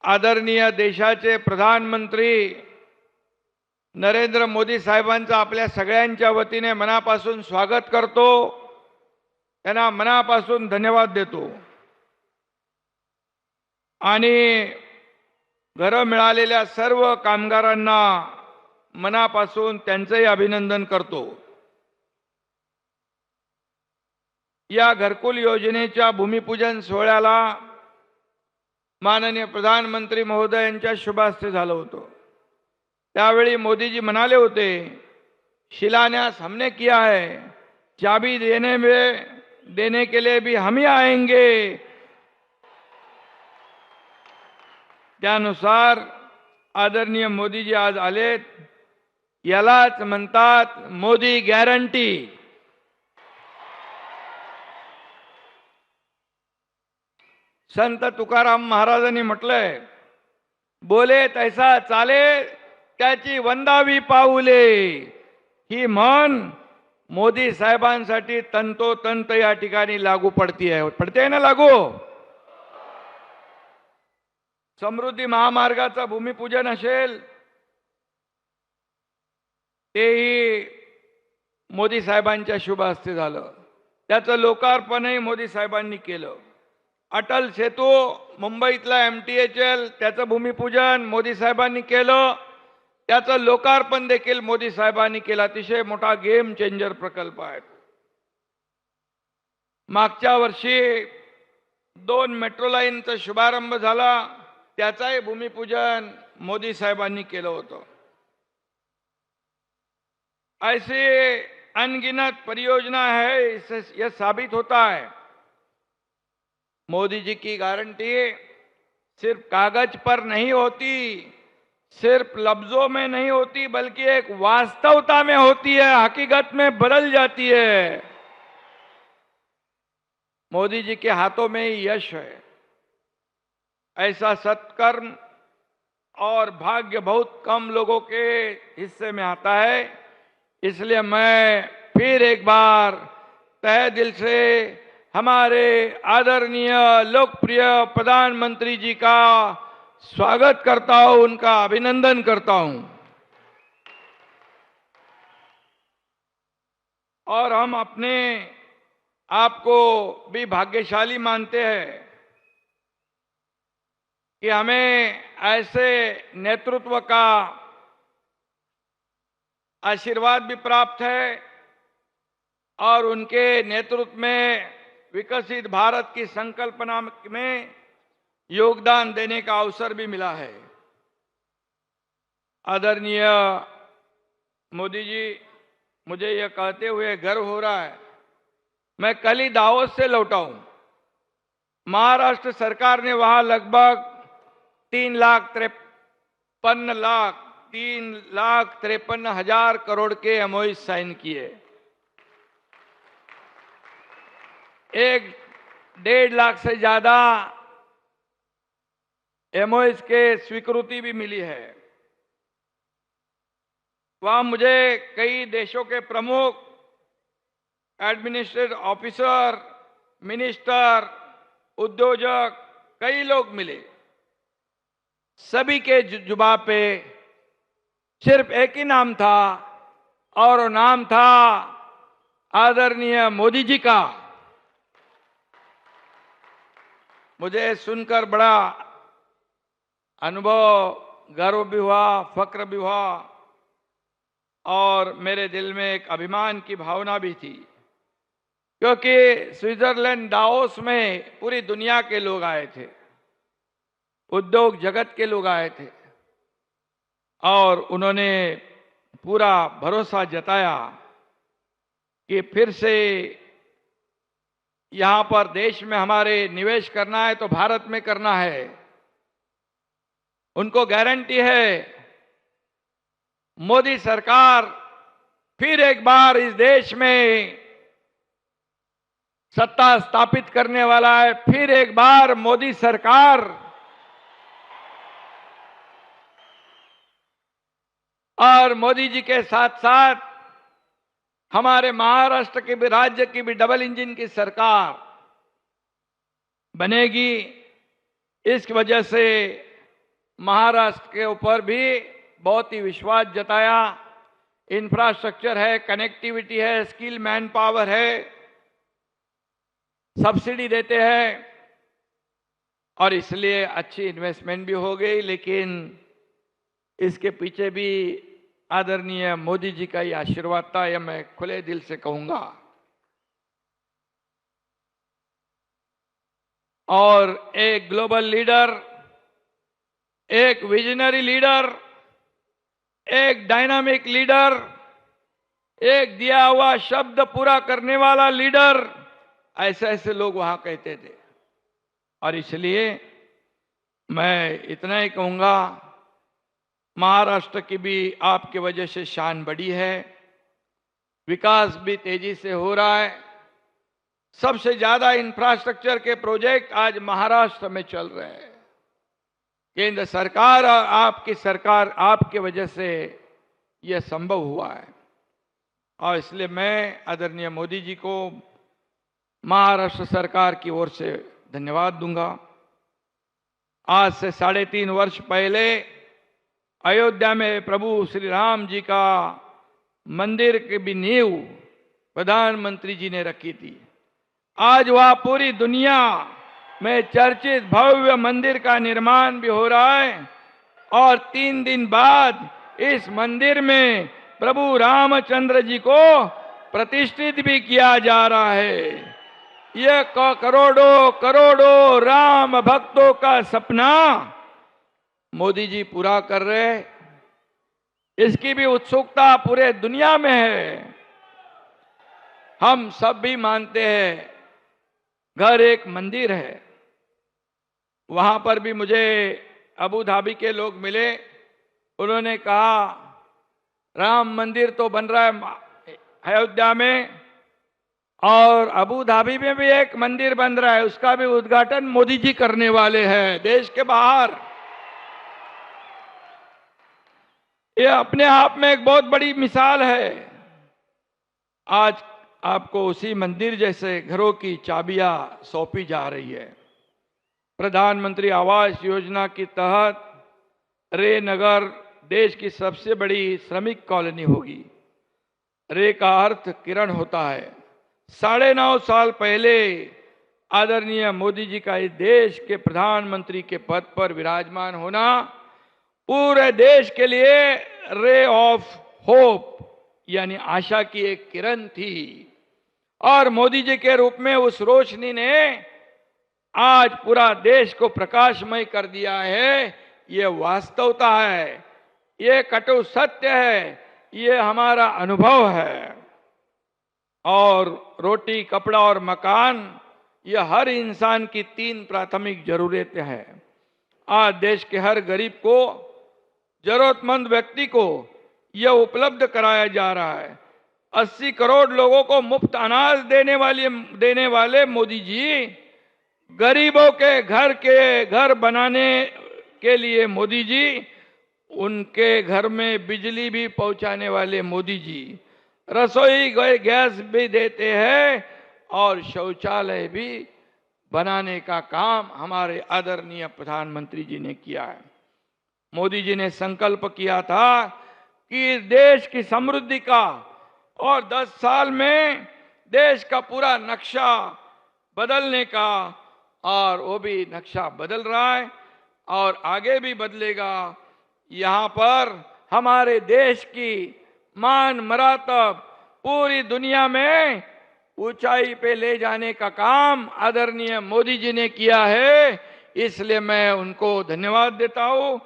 आदरणीय देशाचे प्रधानमंत्री नरेंद्र मोदी साहेबांचं आपल्या सगळ्यांच्या वतीने मनापासून स्वागत करतो, त्यांना मनापासून धन्यवाद देतो आणि घरं मिळालेल्या सर्व कामगारांना मनापासून त्यांचेही अभिनंदन करतो। या घरकुल योजनेच्या भूमिपूजन सोहळ्याला माननीय प्रधानमंत्री महोदय यांच्या शुभ हस्ते झालं होतं। त्यावेळी मोदीजी म्हणाले होते, शिलान्यास हमने किया है, चाबी देने के लिए भी हम ही आएंगे। त्यानुसार आदरणीय मोदीजी आज आलेत। यालाच म्हणतात मोदी गॅरंटी। संत तुकाराम महाराजांनी म्हटलंय, बोले तैसा चाले त्याची वंदावी पाऊले। ही म्हण मोदी साहेबांसाठी तंतोतंत या ठिकाणी लागू पडते ना लागू। समृद्धी महामार्गाचं भूमिपूजन असेल तेही मोदी साहेबांच्या शुभ हस्ते झालं। त्याचं लोकार्पणही मोदी साहेबांनी केलं। अटल सेतू मुंबईतला MTHL त्याचं भूमिपूजन मोदी साहेबांनी केलं, त्याचं लोकार्पण देखील मोदी साहेबांनी केलं। अतिशय मोठा गेम चेंजर प्रकल्प आहे। मागच्या वर्षी 2 मेट्रो लाईनचा शुभारंभ झाला, त्याचाही भूमिपूजन मोदी साहेबांनी केलं होतं। ऐसी अनगिनत परियोजना है, इससे यह साबित होता है मोदी जी की गारंटी सिर्फ कागज पर नहीं होती, सिर्फ लफ्जों में नहीं होती, बल्कि एक वास्तवता में होती है, हकीकत में बदल जाती है। मोदी जी के हाथों में ही यश है। ऐसा सत्कर्म और भाग्य बहुत कम लोगों के हिस्से में आता है। इसलिए मैं फिर एक बार तहे दिल से हमारे आदरणीय लोकप्रिय प्रधानमंत्री जी का स्वागत करता हूं, उनका अभिनंदन करता हूं। और हम अपने आप को भी भाग्यशाली मानते हैं कि हमें ऐसे नेतृत्व का आशीर्वाद भी प्राप्त है और उनके नेतृत्व में विकसित भारत की संकल्पना में योगदान देने का अवसर भी मिला है। आदरणीय मोदी जी, मुझे यह कहते हुए गर्व हो रहा है, मैं कल ही दावोस से लौटा हूं। महाराष्ट्र सरकार ने वहां लगभग 3,53,000 करोड़ के MOU साइन किए। 1.5 लाख से ज्यादा MOU के स्वीकृति भी मिली है। वहां मुझे कई देशों के प्रमुख, एडमिनिस्ट्रेटिव ऑफिसर, मिनिस्टर, उद्योजक, कई लोग मिले। सभी के जुबान पे सिर्फ एक ही नाम था और वो नाम था आदरणीय मोदी जी का। मुझे सुनकर बड़ा अनुभव, गर्व भी हुआ, फक्र भी हुआ और मेरे दिल में एक अभिमान की भावना भी थी, क्योंकि स्विट्जरलैंड दावोस में पूरी दुनिया के लोग आए थे, उद्योग जगत के लोग आए थे और उन्होंने पूरा भरोसा जताया कि फिर से यहां पर देश में हमारे निवेश करना है तो भारत में करना है। उनको गारंटी है मोदी सरकार फिर एक बार इस देश में सत्ता स्थापित करने वाला है। फिर एक बार मोदी सरकार और मोदी जी के साथ साथ हमारे महाराष्ट्र के भी राज्य की भी डबल इंजन की सरकार बनेगी। इस वजह से महाराष्ट्र के ऊपर भी बहुत ही विश्वास जताया। इंफ्रास्ट्रक्चर है, कनेक्टिविटी है, स्किल मैन पावर है, सब्सिडी देते हैं और इसलिए अच्छी इन्वेस्टमेंट भी हो गई। लेकिन इसके पीछे भी आदरणीय मोदी जी का ही आशीर्वाद था, यह मैं खुले दिल से कहूंगा। और एक ग्लोबल लीडर, एक विजनरी लीडर, एक डायनामिक लीडर, एक दिया हुआ शब्द पूरा करने वाला लीडर, ऐसे ऐसे लोग वहां कहते थे। और इसलिए मैं इतना ही कहूंगा, महाराष्ट्र की भी आपकी वजह से शान बढ़ी है, विकास भी तेजी से हो रहा है। सबसे ज्यादा इंफ्रास्ट्रक्चर के प्रोजेक्ट आज महाराष्ट्र में चल रहे हैं। केंद्र सरकार और आपकी सरकार, आपके वजह से यह संभव हुआ है। और इसलिए मैं आदरणीय मोदी जी को महाराष्ट्र सरकार की ओर से धन्यवाद दूंगा। आज से 3.5 वर्ष पहले अयोध्या में प्रभु श्री राम जी का मंदिर की भी नींव प्रधानमंत्री जी ने रखी थी। आज वह पूरी दुनिया में चर्चित भव्य मंदिर का निर्माण भी हो रहा है और 3 दिन बाद इस मंदिर में प्रभु रामचंद्र जी को प्रतिष्ठित भी किया जा रहा है। यह करोड़ों करोड़ों राम भक्तों का सपना मोदी जी पूरा कर रहे हैं। इसकी भी उत्सुकता पूरे दुनिया में है। हम सब भी मानते हैं घर एक मंदिर है। वहां पर भी मुझे अबू धाबी के लोग मिले, उन्होंने कहा राम मंदिर तो बन रहा है अयोध्या में और अबू धाबी में भी एक मंदिर बन रहा है, उसका भी उद्घाटन मोदी जी करने वाले हैं देश के बाहर। यह अपने आप में एक बहुत बड़ी मिसाल है। आज आपको उसी मंदिर जैसे घरों की चाबियां सौंपी जा रही है। प्रधानमंत्री आवास योजना के तहत रे नगर देश की सबसे बड़ी श्रमिक कॉलोनी होगी। रे का अर्थ किरण होता है। 9.5 साल पहले आदरणीय मोदी जी का इस देश के प्रधानमंत्री के पद पर विराजमान होना पूरे देश के लिए रे ऑफ होप यानी आशा की एक किरण थी। और मोदी जी के रूप में उस रोशनी ने आज पूरा देश को प्रकाशमय कर दिया है। ये वास्तवता है, ये कटु सत्य है, ये हमारा अनुभव है। और रोटी, कपड़ा और मकान, ये हर इंसान की 3 प्राथमिक जरूरतें हैं। आज देश के हर गरीब को, जरूरतमंद व्यक्ति को यह उपलब्ध कराया जा रहा है। 80 करोड़ लोगों को मुफ्त अनाज देने वाले मोदी जी, गरीबों के घर बनाने के लिए मोदी जी, उनके घर में बिजली भी पहुंचाने वाले मोदी जी, रसोई गैस भी देते हैं और शौचालय भी बनाने का काम हमारे आदरणीय प्रधानमंत्री जी ने किया है। मोदी जी ने संकल्प किया था कि देश की समृद्धि का और 10 साल में देश का पूरा नक्शा बदलने का, और वो भी नक्शा बदल रहा है और आगे भी बदलेगा। यहाँ पर हमारे देश की मान मरातब पूरी दुनिया में ऊंचाई पे ले जाने का काम आदरणीय मोदी जी ने किया है। इसलिए मैं उनको धन्यवाद देता हूँ।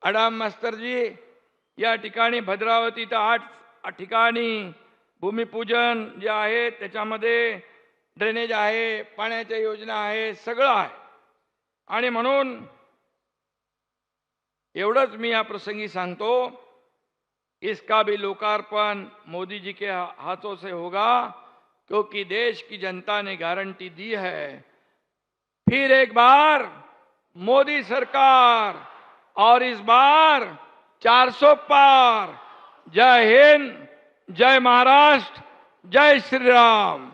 अडाम मास्तर जी, या ठिकाणी भद्रावतीत 8 ठिकाणी भूमिपूजन जे आहे, त्याच्यामध्ये ड्रेनेज आहे, पाण्याच्या योजना आहे, सगळं आहे। आणि म्हणून एवढंच मी या प्रसंगी सांगतो, इसका भी लोकार्पण मोदी जी के हाथों से होगा, क्योंकि देश की जनता ने गारंटी दी है। फिर एक बार मोदी सरकार, और इस बार 400 पार। जय हिंद, जय महाराष्ट्र, जय श्री राम।